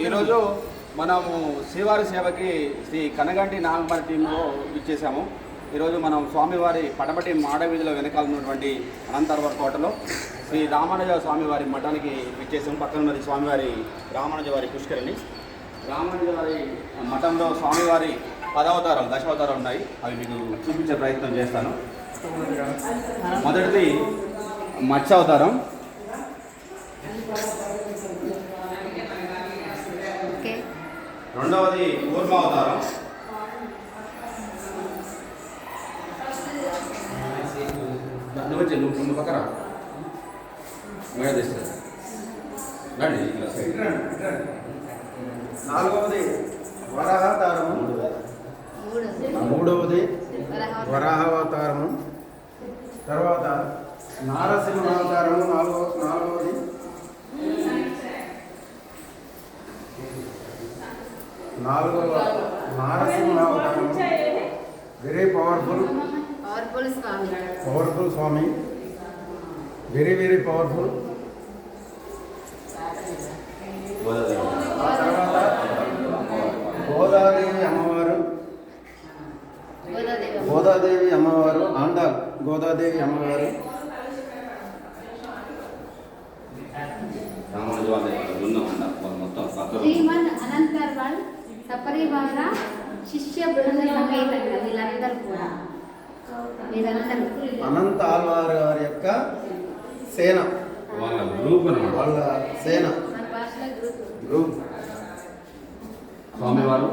ఈరోజు మనము శ్రీవారి సేవకి శ్రీ కనగంటి నాగమణి టీంలో ఇచ్చేసాము. ఈరోజు మనం స్వామివారి పడమటి మాడవీధిలో వెనకాల ఉన్నటువంటి అనంతర్వర కోటలో శ్రీ రామానుజ స్వామివారి మఠానికి ఇచ్చేసాము. పక్కన ఉన్నది స్వామివారి రామానుజ వారి పుష్కరిణి. రామానుజ వారి మఠంలో స్వామివారి 10 అవతారాలు, దశావతారాలు ఉన్నాయి. అవి మీకు చూపించే ప్రయత్నం చేస్తాను. మొదటిది మత్స్యావతారం, రెండవది కూర్మావతారం, నువ్వు పక్కన మేడ తెస్తారు, నాలుగవది వరాహావతారము, మూడవది వరాహావతారము, తర్వాత నారసింహావతారము, నాలుగవది నారసింహావతారము. వెరీ పవర్ఫుల్ స్వామి, వెరీ పవర్ఫుల్. ఆ తర్వాత గోదాదేవి అమ్మవారు, ఆండాల్ గోదాదేవి అమ్మవారు. శ్రీమన్ అనంతర్వాల్ సపరివార శిష్య బృంద సమేతంగా వీళ్ళందరూ కూడా అనంత ఆల్వార్ గారి యొక్క సేన, వాళ్ళ సేన గ్రూప్. స్వామివారు,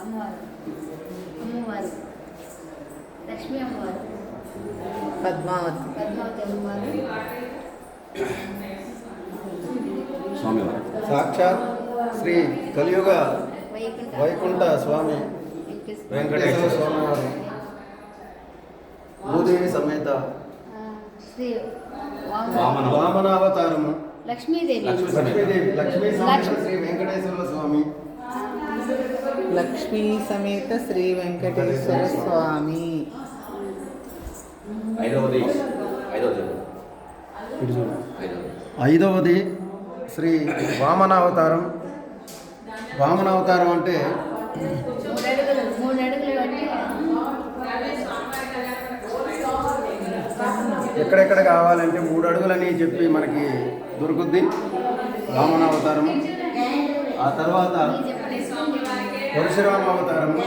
అమ్మవారు లక్ష్మీ అమ్మవారు, పద్మావతి అమ్మవారు, స్వామివారు సాక్షాత్ శ్రీ కలియుగ వైకుంఠ స్వామి వెంకటేశ్వర స్వామి వారు, భూదేవి సమేత వామనావతారము, లక్ష్మీదేవి లక్ష్మీ సమేత శ్రీ వెంకటేశ్వర స్వామి, లక్ష్మీ సమేత శ్రీ వెంకటేశ్వర స్వామి. ఐదవది శ్రీ వామనావతారం. వామనావతారం అంటే మూడు అడుగులు ఎక్కడెక్కడ కావాలంటే 3 అడుగులని చెప్పి మనకి దొరుకుద్ది వామనావతారము. ఆ తర్వాత పరశురామావతారము,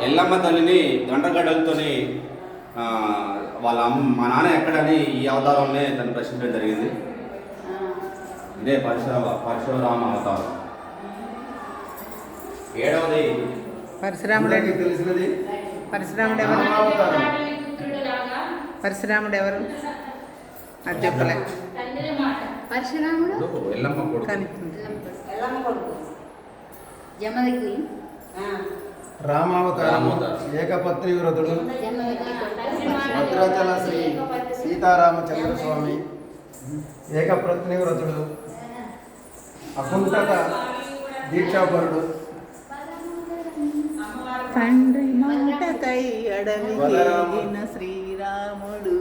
ఎల్లమ్మ తల్లిని గంటగడ్డలతోని వాళ్ళ మా నాన్న ఎక్కడని ఈ అవతారంలో తను ప్రశ్నించడం జరిగింది. ఇదే పరశురామ అవతారం. ఏడవది పరశురాముడు. తెలిసినది పరశురాముడు ఎవరు? పరశురాముడు ఎవరు అది చెప్పలే. పరశురాముడు ఎల్లమ్మ కొడుకు. జమదగ్ని, రామావతారము, ఏకపత్ని వ్రతుడు, భద్రాచల శ్రీ సీతారామచంద్ర స్వామి, ఏకపత్ని వ్రతుడు, అకుంఠక దీక్షాపరుడు, తండ్రి మాటకై అడవిన శ్రీరాముడు.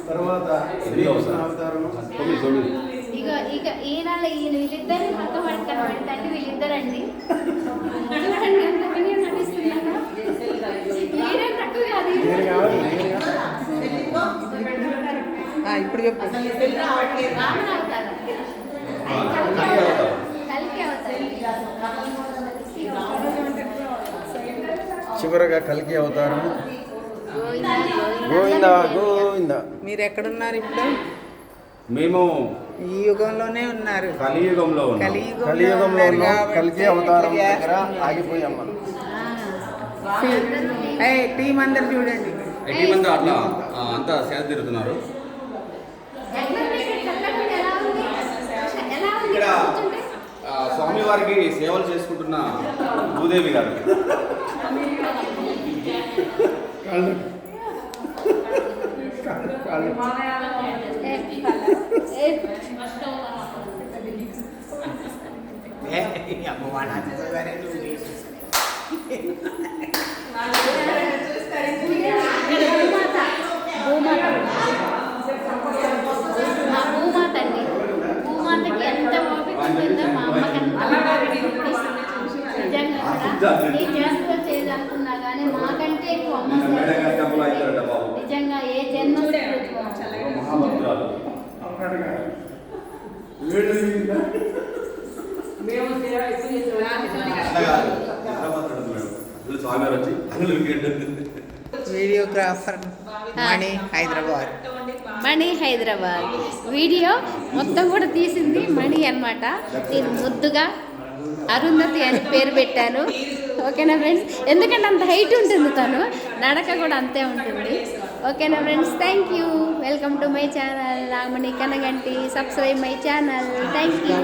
తర్వాత అవతారము. ఇక వీళ్ళిద్దరిని పక్క పట్టుకొని వీళ్ళిద్దరండి చూడండి ఎంత వినయం నటిస్తున్నాను. ఇప్పుడు చెప్పు. చివరగా కల్కి అవతారము. గోవింద గోవింద. మీరు ఎక్కడున్నారు ఇప్పుడు? మేము ఈ యుగంలోనే ఉన్నారు. కలియుగంలో కలియుగంలో కల్కి అవతారం దగ్గర ఆగిపోయాం మనం. టీం అందరు చూడండి, టీం అంతా అట్లా అంతా సేద తిరుగుతున్నారు. ఇక్కడ స్వామివారికి సేవలు చేసుకుంటున్న భూదేవి గారు. మా భూమాత అండి. భూమాతకి ఎంత ఓపిక ఉంటుందో మా అమ్మకి అంత నిజంగా కూడా ఈ చేస్తూ చేయాలనుకున్నా కానీ మాకంటే ఎక్కువ అమ్మ నిజంగా ఏ జన్మ వీడియోగ్రాఫర్ మణి హైదరాబాద్. మణి హైదరాబాద్ వీడియో మొత్తం కూడా తీసింది మణి అన్నమాట. నేను ముద్దుగా అరుంధతి అని పేరు పెట్టాను. ఓకేనా ఫ్రెండ్స్, ఎందుకంటే అంత హైట్ ఉంటుంది, తను నడక కూడా అంతే ఉంటుంది. ఓకేనా friends, thank you. Welcome to my channel Nagamani Kanaganti. Subscribe my channel. Thank you.